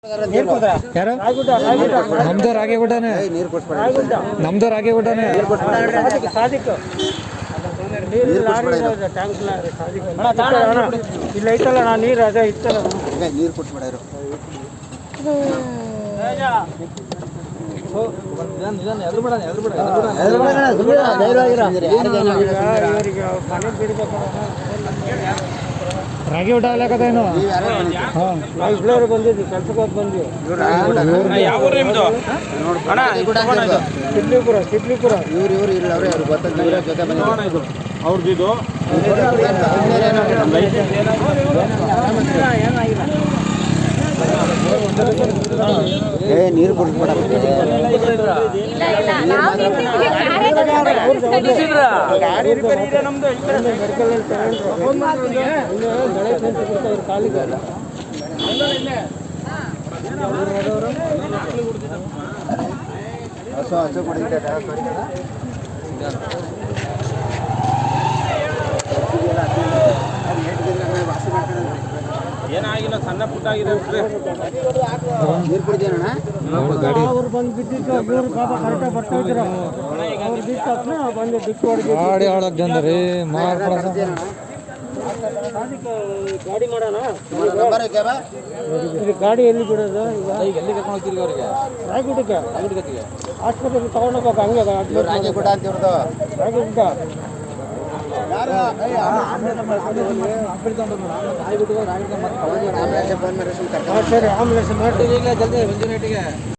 ಯಾರು ನಮ್ದು ರಾಗೇಗುಡ್ಡನೇ ನಮ್ದು ರಾಗೇಗುಡ್ಡನೇ ಇಲ್ಲ ಐತಲ್ಲ ನಾ ನೀರು ಅದೇ ಇತ್ತಲ್ಲ ನೀರು ಕೊಟ್ಬಿಡೋರು ರಾಗಿ ಊಟ ಆಗ್ಲಕತ್ತೇನು ನಾವು ಇಬ್ಬರು ಬಂದಿದ್ವಿ ಕೆಲ್ಸಕ್ಕೆ ಹೋಗಿ ಬಂದ್ವಿ ಸಿದ್ಲಿಪುರ ಇವ್ರು ಇಲ್ಲ ಅವ್ರೆ ಅವ್ರು ಗೊತ್ತಾಗ ಇವರ ಜೊತೆ ಬಂದಿದ್ದು ಅವ್ರದ್ದು ನೀರು ಕುಡಿಸ್ಬೇಡ ಗಾಡಿ ರಿಪೇರಿ ಇದೆ ನಮ್ದು ಮೆಡಿಕಲ್ ಕಾಲಿಗೆ ಹಸು ಕುಡಿತಾರೆ ಏನಾಗಿಲ್ಲ ಸಣ್ಣ ಪುಟ್ಟ ಆಗಿದೆ ನೀರು ಕುಡಿದೇನಣ್ಣ ಅವ್ರು ಬಂದು ಬಿದ್ದಿದ್ದು ಇವ್ರು ಪಾಪ ಕರೆಕ್ಟಾಗಿ ಬರ್ತಾ ಇದ್ರು ಅವ್ರು ಬಿದ್ದ ತಕ್ಷಣ ಬಂದು ಡಿಕ್ಕಿ ಹೊಡೆದು ಗಾಡಿ ಹಾಳಾಗ್ ಜನರಿ ಗಾಡಿ ಮಾಡೋಣ ನಂಬರ್ ಇದು ಗಾಡಿ ಎಲ್ಲಿ ಬಿಡೋದು ಈಗ ಎಲ್ಲಿ ಕರ್ಕೊಂಡು ಹೋಗ್ತಿರ್ಗ ಅವ್ರಿಗೆ ರಾಯಗುಡ್ಡಕ್ಕೆ ರಾಯಗುಡ್ಡಕ್ಕೆ ಹಾಸ್ಪಿಟಲ್ಗೆ ತಗೊಂಡೋಗ್ಬೇಕು ಹಂಗೆ ರಾಜಗುಡ್ಡ ಅಂತ ಇವ್ರದ್ದು ರಾಯಗುಡ್ಡ ಸರಿ ಆಂಬುಲೆನ್ಸ್ ಮಾಡಿ ಜಲ್ದಿ